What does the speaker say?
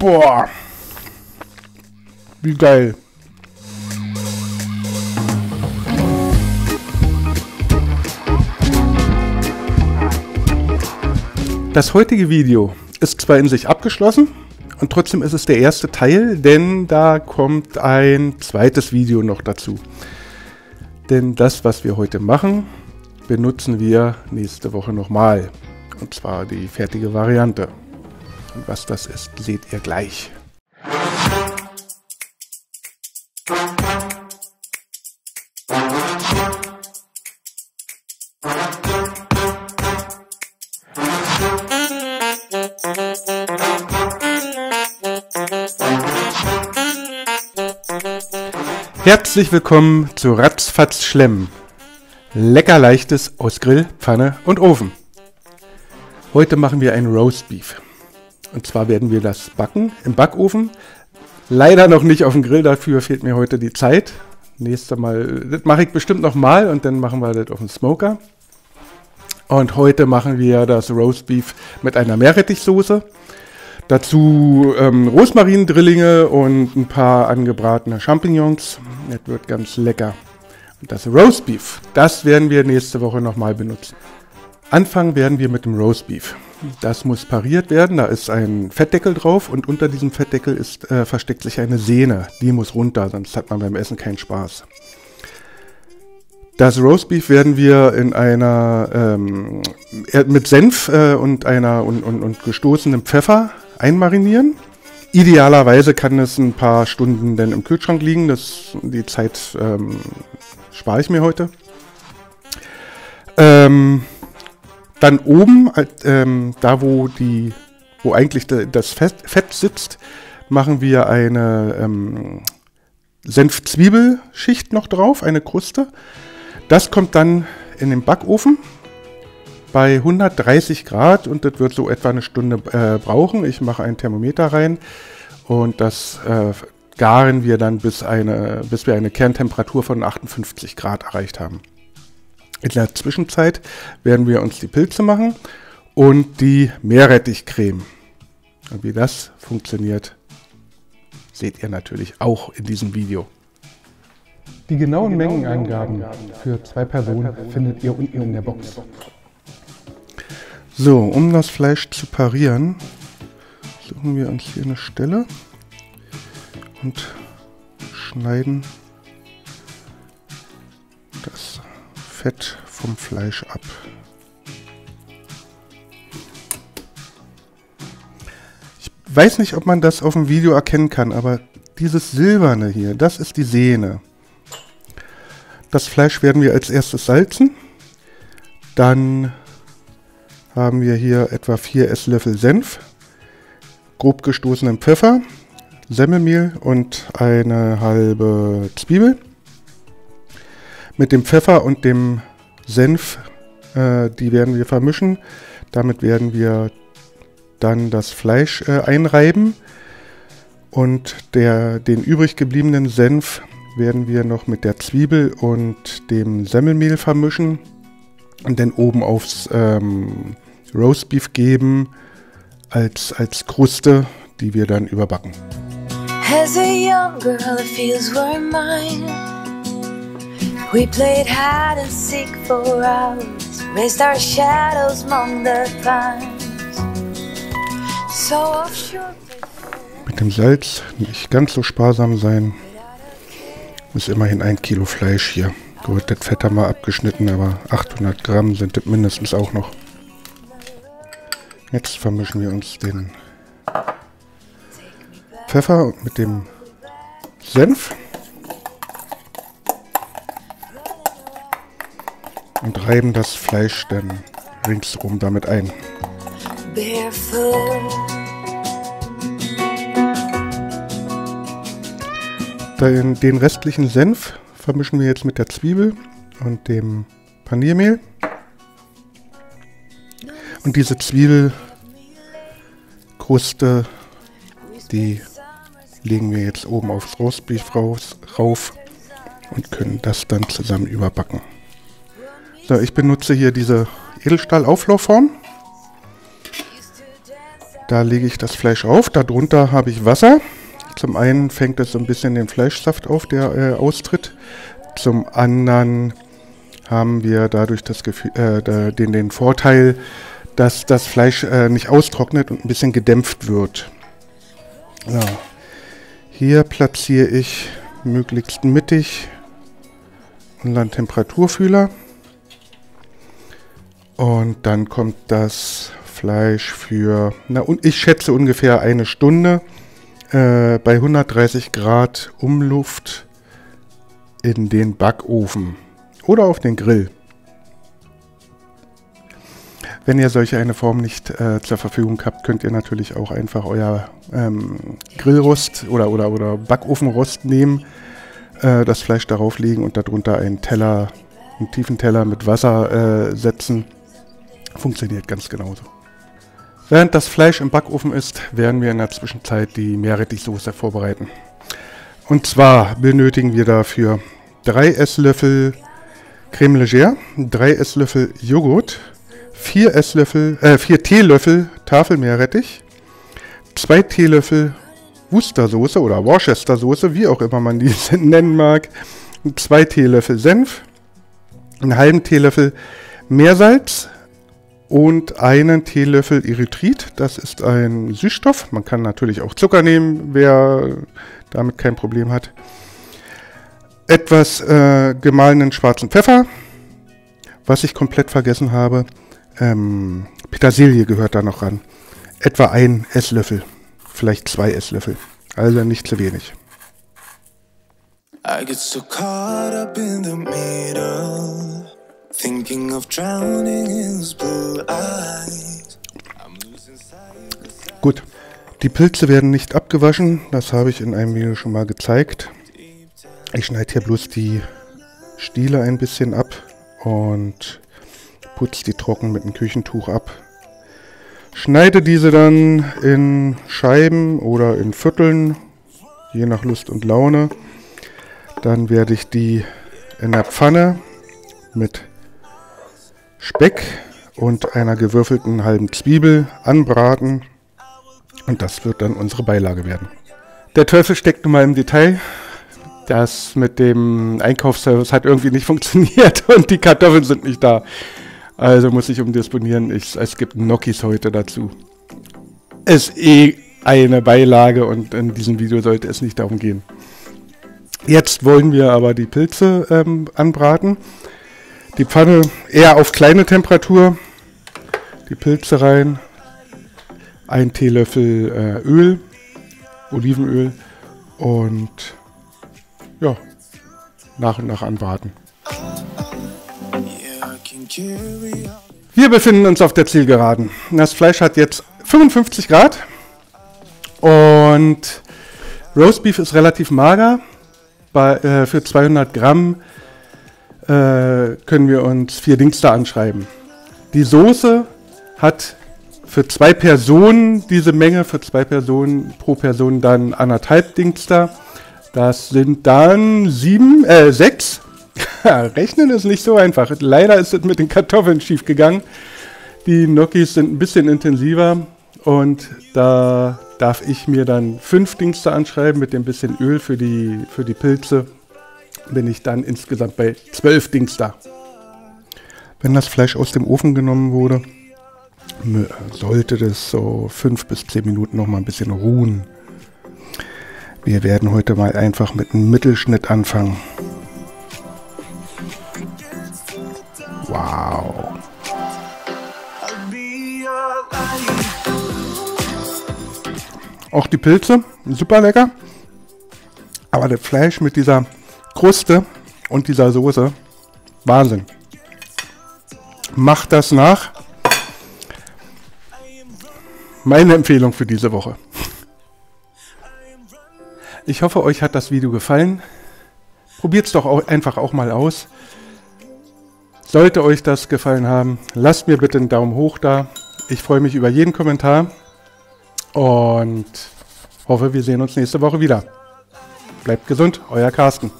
Boah. Wie geil. Das heutige Video ist zwar in sich abgeschlossen und trotzdem ist es der erste Teil, denn da kommt ein zweites Video noch dazu. Denn das, was wir heute machen, benutzen wir nächste Woche nochmal. Und zwar die fertige Variante. Und was das ist, seht ihr gleich. Herzlich willkommen zu Ratzfatz Schlemm. Lecker leichtes aus Grill, Pfanne und Ofen. Heute machen wir ein Roastbeef. Und zwar werden wir das backen im Backofen. Leider noch nicht auf dem Grill, dafür fehlt mir heute die Zeit. Nächstes Mal, das mache ich bestimmt nochmal und dann machen wir das auf dem Smoker. Und heute machen wir das Roastbeef mit einer Meerrettichsoße. Dazu Rosmarin-Drillinge und ein paar angebratene Champignons. Das wird ganz lecker. Und das Roastbeef, das werden wir nächste Woche nochmal benutzen. Anfangen werden wir mit dem Roastbeef. Das muss pariert werden, da ist ein Fettdeckel drauf und unter diesem Fettdeckel versteckt sich eine Sehne. Die muss runter, sonst hat man beim Essen keinen Spaß. Das Roastbeef werden wir in einer mit Senf und gestoßenem Pfeffer einmarinieren. Idealerweise kann es ein paar Stunden dann im Kühlschrank liegen. Die Zeit spare ich mir heute. Dann oben, da wo eigentlich das Fett sitzt, machen wir eine Senf-Zwiebelschicht noch drauf, eine Kruste. Das kommt dann in den Backofen bei 130 Grad und das wird so etwa eine Stunde brauchen. Ich mache ein Thermometer rein und das garen wir dann, bis wir eine Kerntemperatur von 58 Grad erreicht haben. In der Zwischenzeit werden wir uns die Pilze machen und die Meerrettichcreme. Und wie das funktioniert, seht ihr natürlich auch in diesem Video. Die genauen Mengenangaben für 2 Personen findet ihr unten in der Box. So, um das Fleisch zu parieren, suchen wir uns hier eine Stelle und schneiden das Fett vom Fleisch ab. Ich weiß nicht, ob man das auf dem Video erkennen kann, aber dieses Silberne hier, das ist die Sehne. Das Fleisch werden wir als erstes salzen. Dann haben wir hier etwa 4 Esslöffel Senf, grob gestoßenen Pfeffer, Semmelmehl und eine halbe Zwiebel. Mit dem Pfeffer und dem Senf, die werden wir vermischen. Damit werden wir dann das Fleisch einreiben und den übrig gebliebenen Senf werden wir noch mit der Zwiebel und dem Semmelmehl vermischen und dann oben aufs Roastbeef geben als Kruste, die wir dann überbacken. As a young girl, the fields were mine. We played hide and seek for hours, raised our shadows among the pines. So offshore. Mit dem Salz nicht ganz so sparsam sein. Ist immerhin 1 Kilo Fleisch hier. Gut, das Fett haben wir abgeschnitten, aber 800 Gramm sind das mindestens auch noch. Jetzt vermischen wir uns den Pfeffer mit dem Senf und reiben das Fleisch dann ringsherum damit ein. Den restlichen Senf vermischen wir jetzt mit der Zwiebel und dem Paniermehl. Und diese Zwiebelkruste, die legen wir jetzt oben aufs Roastbeef rauf und können das dann zusammen überbacken. So, ich benutze hier diese Edelstahl-Auflaufform. Da lege ich das Fleisch auf. Darunter habe ich Wasser. Zum einen fängt es so ein bisschen den Fleischsaft auf, der austritt. Zum anderen haben wir dadurch den Vorteil, dass das Fleisch nicht austrocknet und ein bisschen gedämpft wird. Ja. Hier platziere ich möglichst mittig unseren Temperaturfühler. Und dann kommt das Fleisch für, ich schätze ungefähr eine Stunde bei 130 Grad Umluft in den Backofen oder auf den Grill. Wenn ihr solche eine Form nicht zur Verfügung habt, könnt ihr natürlich auch einfach euer Grillrost oder Backofenrost nehmen, das Fleisch darauf legen und darunter einen tiefen Teller mit Wasser setzen. Funktioniert ganz genauso. Während das Fleisch im Backofen ist, werden wir in der Zwischenzeit die Meerrettichsoße vorbereiten. Und zwar benötigen wir dafür 3 Esslöffel Creme Légère, 3 Esslöffel Joghurt, 4 Teelöffel Tafelmeerrettich, 2 Teelöffel Worcestersoße oder Worcestersoße, wie auch immer man die nennen mag, 2 Teelöffel Senf, einen halben Teelöffel Meersalz und einen Teelöffel Erythrit. Das ist ein Süßstoff. Man kann natürlich auch Zucker nehmen, wer damit kein Problem hat. Etwas gemahlenen schwarzen Pfeffer. Was ich komplett vergessen habe, Petersilie gehört da noch ran. Etwa 1 Esslöffel, vielleicht 2 Esslöffel. Also nicht zu wenig. I get so caught up in the middle, thinking of drowning in his blue eyes. Gut, die Pilze werden nicht abgewaschen, das habe ich in einem Video schon mal gezeigt. Ich schneide hier bloß die Stiele ein bisschen ab und putze die trocken mit einem Küchentuch ab. Schneide diese dann in Scheiben oder in Vierteln, je nach Lust und Laune. Dann werde ich die in der Pfanne mit Speck und einer gewürfelten halben Zwiebel anbraten. Und das wird dann unsere Beilage werden. Der Teufel steckt nun mal im Detail. Das mit dem Einkaufsservice hat irgendwie nicht funktioniert und die Kartoffeln sind nicht da. Also muss ich umdisponieren. Es gibt Gnocchis heute dazu. Ist eine Beilage und in diesem Video sollte es nicht darum gehen. Jetzt wollen wir aber die Pilze anbraten. Die Pfanne eher auf kleine Temperatur. Die Pilze rein. 1 Teelöffel Öl, Olivenöl und ja, nach und nach anbraten. Wir befinden uns auf der Zielgeraden. Das Fleisch hat jetzt 55 Grad und Roastbeef ist relativ mager. Für 200 Gramm können wir uns 4 Dingster anschreiben. Die Soße hat für 2 Personen diese Menge, für 2 Personen pro Person dann 1,5 Dingster. Das sind dann 6. Rechnen ist nicht so einfach. Leider ist es mit den Kartoffeln schief gegangen. Die Gnocchis sind ein bisschen intensiver und da darf ich mir dann 5 Dingster anschreiben mit dem bisschen Öl für die Pilze. Bin ich dann insgesamt bei 12 Dingster. Wenn das Fleisch aus dem Ofen genommen wurde, sollte das so 5 bis 10 Minuten noch mal ein bisschen ruhen. Wir werden heute mal einfach mit einem Mittelschnitt anfangen. Wow. Auch die Pilze, super lecker. Aber das Fleisch mit dieser Kruste und dieser Soße, Wahnsinn. Macht das nach. Meine Empfehlung für diese Woche. Ich hoffe, euch hat das Video gefallen. Probiert es doch einfach auch mal aus. Sollte euch das gefallen haben, lasst mir bitte einen Daumen hoch da. Ich freue mich über jeden Kommentar und hoffe, wir sehen uns nächste Woche wieder. Bleibt gesund, euer Carsten.